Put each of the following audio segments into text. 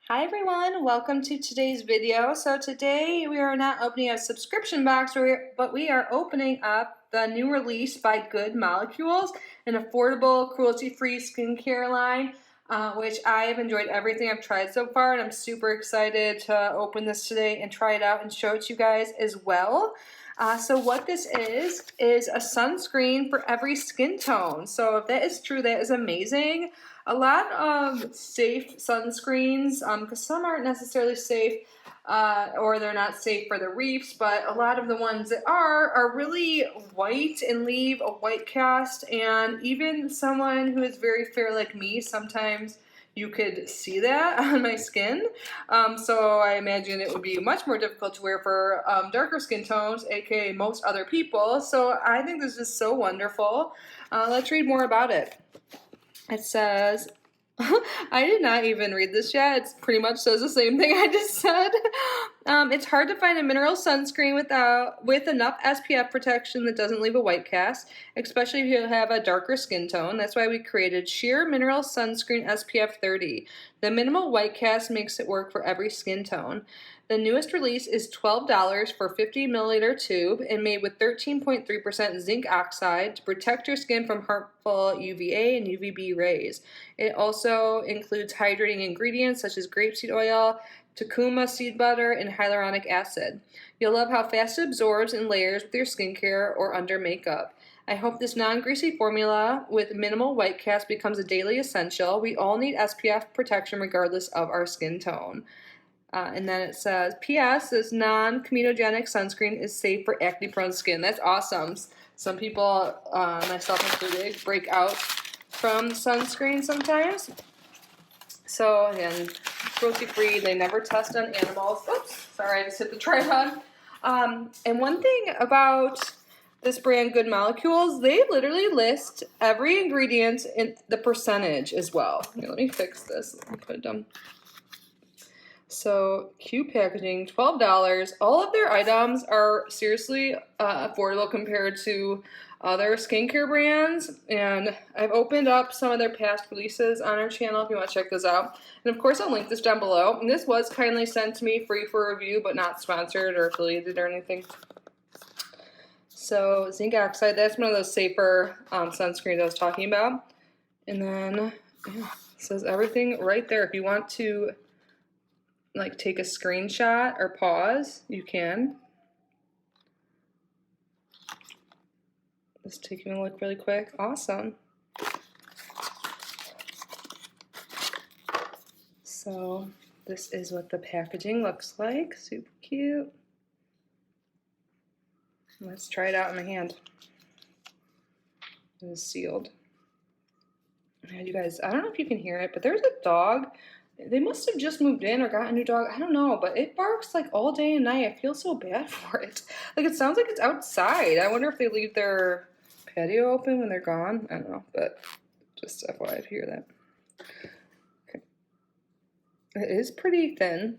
Hi everyone, welcome to today's video. So today we are not opening a subscription box, but we are opening up the new release by Good Molecules, an affordable, cruelty-free skincare line, which I have enjoyed everything I've tried so far, and I'm super excited to open this today and try it out and show it to you guys as well. So what this is a sunscreen for every skin tone. So if that is true, that is amazing. A lot of safe sunscreens, because some aren't necessarily safe, or they're not safe for the reefs, but a lot of the ones that are really white and leave a white cast, and even someone who is very fair like me, sometimes you could see that on my skin. So I imagine it would be much more difficult to wear for darker skin tones, aka most other people. So I think this is so wonderful. Let's read more about it. It says, I did not even read this yet. It pretty much says the same thing I just said. It's hard to find a mineral sunscreen with enough SPF protection that doesn't leave a white cast, especially if you have a darker skin tone. That's why we created Sheer Mineral Sunscreen SPF 30. The minimal white cast makes it work for every skin tone. The newest release is $12 for a 50 milliliter tube and made with 13.3% zinc oxide to protect your skin from harmful UVA and UVB rays. It also includes hydrating ingredients such as grapeseed oil, Takuma seed butter, and hyaluronic acid. You'll love how fast it absorbs in layers with your skincare or under makeup. I hope this non-greasy formula with minimal white cast becomes a daily essential. We all need SPF protection regardless of our skin tone. And then it says, P.S. This non-comedogenic sunscreen is safe for acne-prone skin. That's awesome. Some people, myself included, break out from sunscreen sometimes. So again, cruelty-free. They never test on animals. Oops, sorry, I just hit the tripod. And one thing about this brand, Good Molecules, they literally list every ingredient in the percentage as well. Here, let me fix this. Let me put it down. So, cute packaging, $12. All of their items are seriously affordable compared to other skincare brands. And I've opened up some of their past releases on our channel if you want to check those out. And of course, I'll link this down below. And this was kindly sent to me free for review, but not sponsored or affiliated or anything. So, zinc oxide, that's one of those safer sunscreens I was talking about. And then, yeah, it says everything right there. If you want to like take a screenshot or pause, you can. Just taking a look really quick. Awesome. So this is what the packaging looks like. Super cute. Let's try it out in my hand. It is sealed. And you guys, I don't know if you can hear it, but there's a dog. They must have just moved in or got a new dog. I don't know, but it barks like all day and night. I feel so bad for it. Like, it sounds like it's outside. I wonder if they leave their patio open when they're gone. I don't know, but just FYI if you hear that. Okay. It is pretty thin.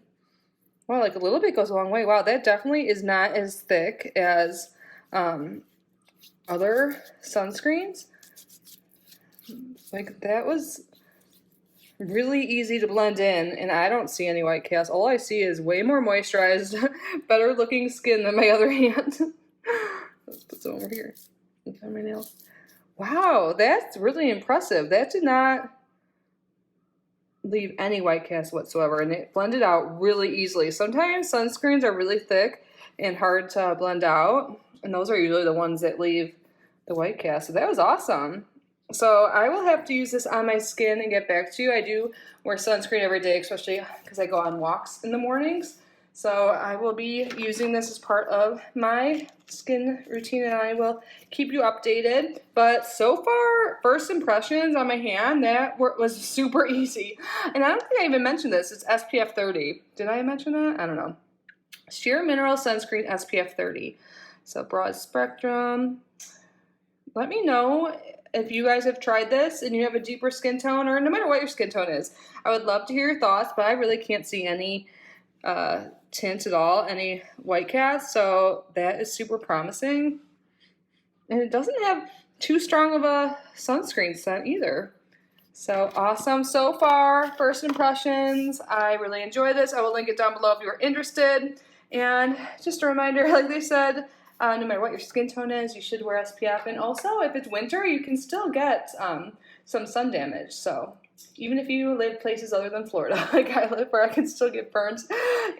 Wow, like a little bit goes a long way. Wow, that definitely is not as thick as other sunscreens. Like, that was really easy to blend in, and I don't see any white cast. All I see is way more moisturized, better looking skin than my other hand. Let's put some over here. On my nails. Wow, that's really impressive. That did not leave any white cast whatsoever, and it blended out really easily. Sometimes sunscreens are really thick and hard to blend out, and those are usually the ones that leave the white cast. So that was awesome. So I will have to use this on my skin and get back to you. I do wear sunscreen every day, especially because I go on walks in the mornings. So I will be using this as part of my skin routine, and I will keep you updated. But so far, first impressions on my hand, that was super easy. And I don't think I even mentioned this. It's SPF 30. Did I mention that? I don't know. Sheer Mineral Sunscreen SPF 30. So broad spectrum. Let me know if you guys have tried this and you have a deeper skin tone, or no matter what your skin tone is. I would love to hear your thoughts, but I really can't see any tint at all, any white cast, so that is super promising. And it doesn't have too strong of a sunscreen scent either. So awesome so far. First impressions. I really enjoy this. I will link it down below if you're interested. And just a reminder, like they said, no matter what your skin tone is, you should wear SPF. And also, if it's winter, you can still get some sun damage. So even if you live places other than Florida, like I live where I can still get burns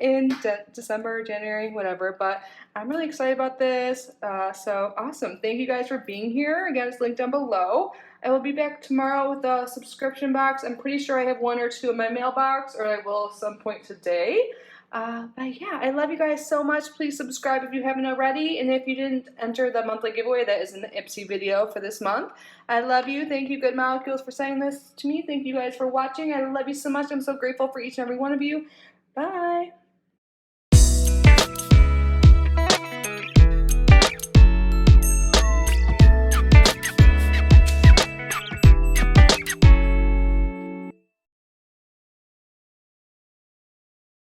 in December, January, whatever. But I'm really excited about this. So awesome. Thank you guys for being here. Again, it's linked down below. I will be back tomorrow with a subscription box. I'm pretty sure I have 1 or 2 in my mailbox, or I will at some point today. But yeah, I love you guys so much. Please subscribe if you haven't already. And if you didn't enter the monthly giveaway, that is in the Ipsy video for this month. I love you. Thank you, Good Molecules, for sending this to me. Thank you guys for watching. I love you so much. I'm so grateful for each and every one of you. Bye.